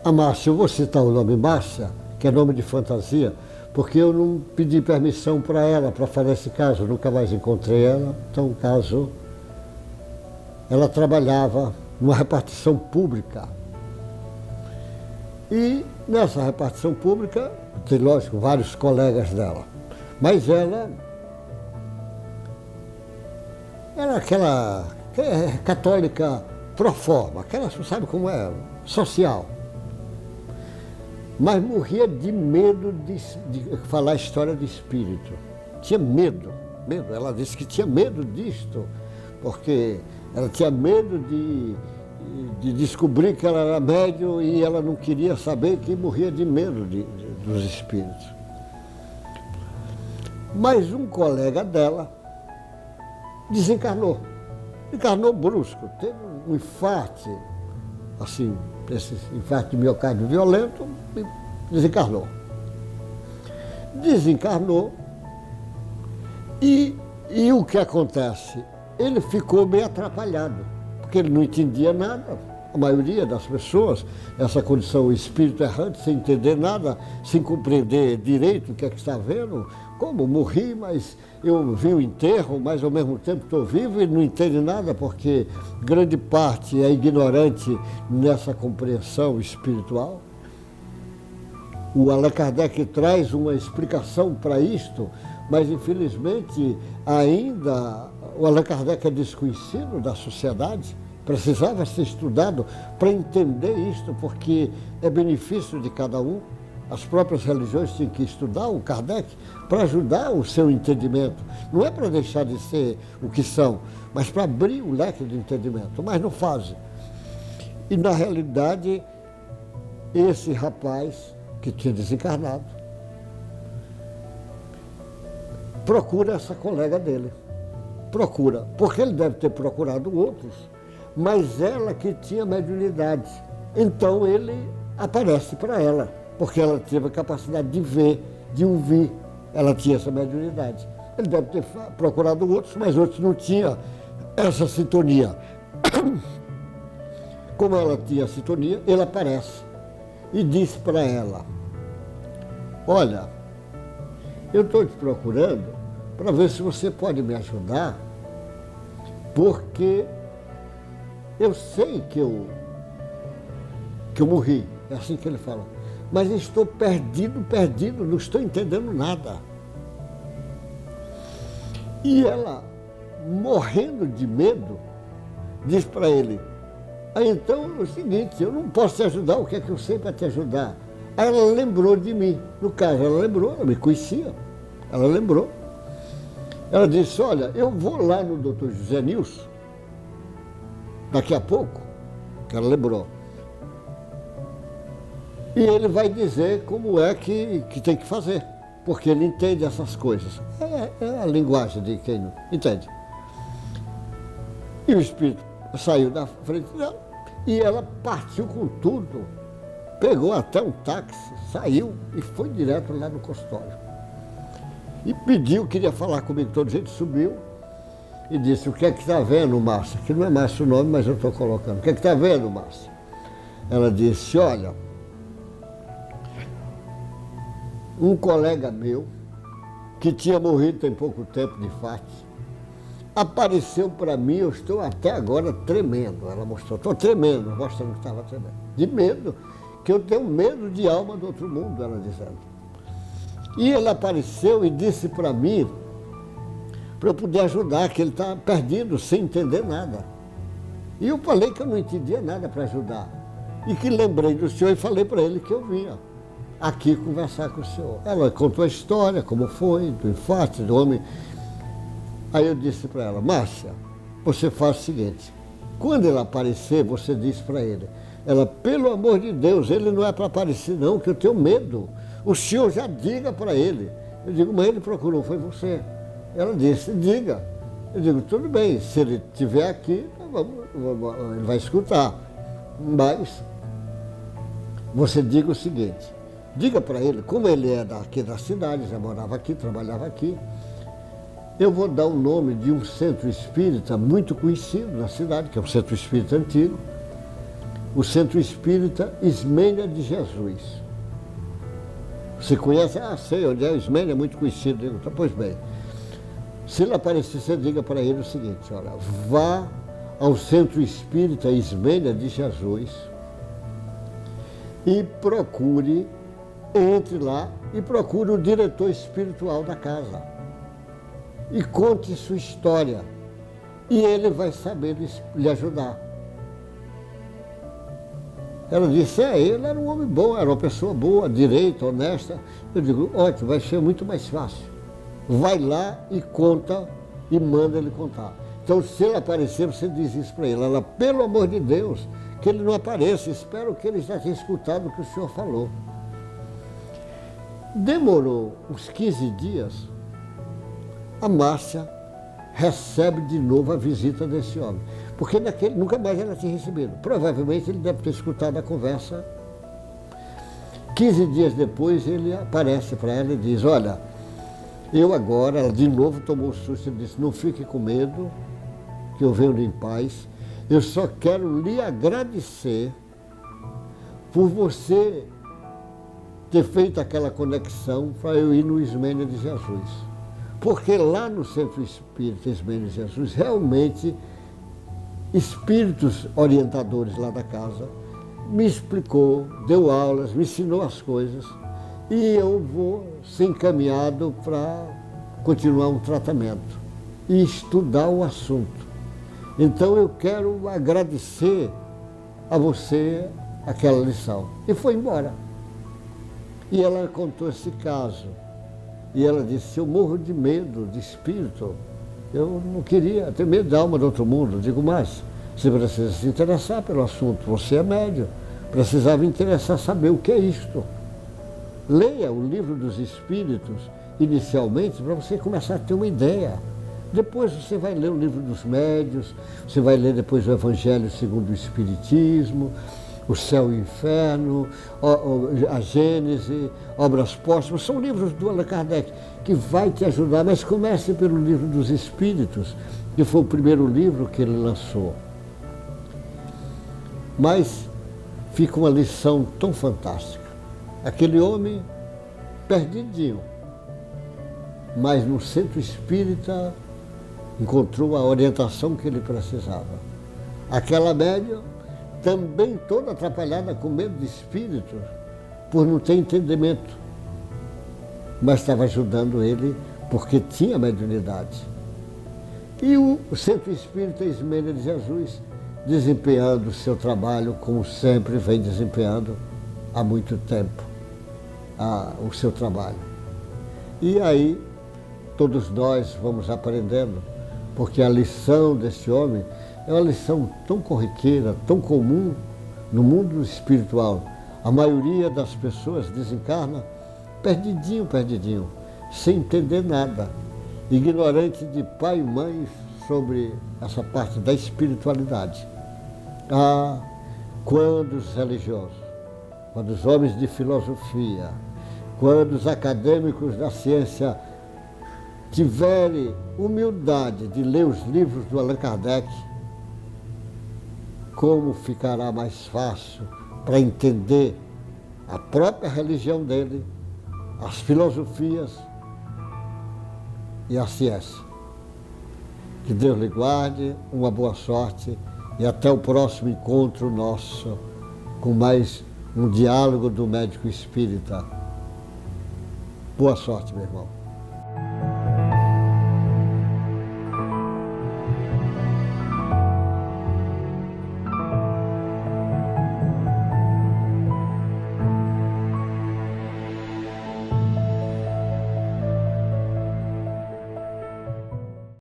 A Márcia, eu vou citar o nome Márcia, que é nome de fantasia, porque eu não pedi permissão para ela para fazer esse caso, eu nunca mais encontrei ela. Então, o caso, ela trabalhava numa repartição pública. E nessa repartição pública, tem, lógico, vários colegas dela, mas ela era aquela católica pro forma, aquela, sabe como é, social. Mas morria de medo de falar a história de espírito. Tinha medo. Ela disse que tinha medo disto, porque ela tinha medo de descobrir que ela era médium e ela não queria saber, que morria de medo dos espíritos. Mas um colega dela desencarnou. Encarnou brusco, teve um infarto, assim, esse infarto de miocárdio violento, e desencarnou. Desencarnou e o que acontece? Ele ficou meio atrapalhado, porque ele não entendia nada. A maioria das pessoas, essa condição, o espírito errante, sem entender nada, sem compreender direito o que é que está vendo. Como? Morri, mas eu vi o enterro, mas ao mesmo tempo estou vivo e não entende nada, porque grande parte é ignorante nessa compreensão espiritual. O Allan Kardec traz uma explicação para isto, mas infelizmente ainda o Allan Kardec é desconhecido da sociedade. Precisava ser estudado para entender isto, porque é benefício de cada um. As próprias religiões têm que estudar o Kardec para ajudar o seu entendimento. Não é para deixar de ser o que são, mas para abrir o leque de entendimento. Mas não fazem. E, na realidade, esse rapaz que tinha desencarnado procura essa colega dele. Procura, porque ele deve ter procurado outros, mas ela que tinha mediunidade. Então ele aparece para ela, porque ela teve a capacidade de ver, de ouvir. Ela tinha essa mediunidade. Ele deve ter procurado outros, mas outros não tinham essa sintonia. Como ela tinha a sintonia, ele aparece e diz para ela: olha, eu estou te procurando para ver se você pode me ajudar, porque eu sei que eu morri. É assim que ele fala. Mas estou perdido, não estou entendendo nada. E ela, morrendo de medo, diz para ele: então é o seguinte, eu não posso te ajudar, o que é que eu sei para te ajudar? Aí ela lembrou de mim. No caso, ela lembrou, ela me conhecia. Ela lembrou. Ela disse: olha, eu vou lá no doutor José Nilson, daqui a pouco, que ela lembrou. E ele vai dizer como é que tem que fazer, porque ele entende essas coisas. É a linguagem de quem não entende. E o espírito saiu da frente dela e ela partiu com tudo, pegou até um táxi, saiu e foi direto lá no consultório. E pediu, queria falar comigo, todo jeito subiu e disse: o que é que está vendo, Márcia? Que não é Márcia o nome, mas eu estou colocando. O que é que está vendo, Márcia? Ela disse: olha, um colega meu, que tinha morrido tem pouco tempo de infarto, apareceu para mim, eu estou até agora tremendo. Ela mostrou, estou tremendo, mostrando que estava tremendo. De medo, que eu tenho medo de alma do outro mundo, ela dizendo. E ele apareceu e disse para mim, para eu poder ajudar, que ele estava perdido, sem entender nada. E eu falei que eu não entendia nada para ajudar. E que lembrei do senhor e falei para ele que eu vinha aqui conversar com o senhor. Ela contou a história, como foi, do infarto, do homem. Aí eu disse para ela: Márcia, você faz o seguinte, quando ele aparecer, você diz para ele. Ela: pelo amor de Deus, ele não é para aparecer não, que eu tenho medo. O senhor já diga para ele. Eu digo: mas ele procurou, foi você. Ela disse: diga. Eu digo: tudo bem, se ele estiver aqui, ele vai escutar. Mas você diga o seguinte, diga para ele, como ele é daqui da cidade, já morava aqui, trabalhava aqui, eu vou dar o nome de um centro espírita muito conhecido na cidade, que é um centro espírita antigo, o Centro Espírita Ismênia de Jesus. Você conhece? Ah, sei onde é, o Ismênia é muito conhecido. Digo, tá, pois bem, se ele aparecer, você diga para ele o seguinte, olha, vá ao Centro Espírita Ismênia de Jesus e procure, entre lá e procure o diretor espiritual da casa e conte sua história e ele vai saber lhe ajudar. Ela disse, ele era um homem bom, era uma pessoa boa, direita, honesta. Eu digo, ótimo, vai ser muito mais fácil. Vai lá e conta e manda ele contar. Então, se ele aparecer, você diz isso para ele. Ela, pelo amor de Deus, que ele não apareça. Espero que ele já tenha escutado o que o senhor falou. Demorou uns 15 dias, a Márcia recebe de novo a visita desse homem. Porque nunca mais ela tinha recebido. Provavelmente ele deve ter escutado a conversa. 15 dias depois ele aparece para ela e diz, olha, eu agora, ela de novo tomou o susto e disse, não fique com medo, que eu venho em paz. Eu só quero lhe agradecer por você ter feito aquela conexão para eu ir no Ismênia de Jesus. Porque lá no Centro Espírita Ismênia de Jesus, realmente, espíritos orientadores lá da casa me explicou, deu aulas, me ensinou as coisas e eu vou ser encaminhado para continuar um tratamento e estudar o assunto. Então eu quero agradecer a você aquela lição. E foi embora. E ela contou esse caso. E ela disse, eu morro de medo de espírito. Eu não queria, tenho medo da alma do outro mundo. Digo, mas você precisa se interessar pelo assunto. Você é médium. Precisava interessar, saber o que é isto. Leia o Livro dos Espíritos, inicialmente, para você começar a ter uma ideia. Depois você vai ler o Livro dos Médiuns, você vai ler depois o Evangelho segundo o Espiritismo, o Céu e o Inferno, a Gênese, Obras Póstumas. São livros do Allan Kardec que vai te ajudar, mas comece pelo Livro dos Espíritos, que foi o primeiro livro que ele lançou. Mas fica uma lição tão fantástica. Aquele homem perdidinho, mas no Centro Espírita encontrou a orientação que ele precisava. Aquela médium, também toda atrapalhada com medo de espíritos, por não ter entendimento, mas estava ajudando ele porque tinha mediunidade. E o Centro Espírita Ismênia de Jesus, desempenhando o seu trabalho como sempre vem desempenhando há muito tempo, o seu trabalho. E aí, todos nós vamos aprendendo, porque a lição desse homem é uma lição tão corriqueira, tão comum no mundo espiritual. A maioria das pessoas desencarna perdidinho, sem entender nada, ignorante de pai e mãe sobre essa parte da espiritualidade. Quando os religiosos, quando os homens de filosofia, quando os acadêmicos da ciência tiverem humildade de ler os livros do Allan Kardec, como ficará mais fácil para entender a própria religião dele, as filosofias e a ciência. Que Deus lhe guarde, uma boa sorte e até o próximo encontro nosso com mais um diálogo do médico espírita. Boa sorte, meu irmão.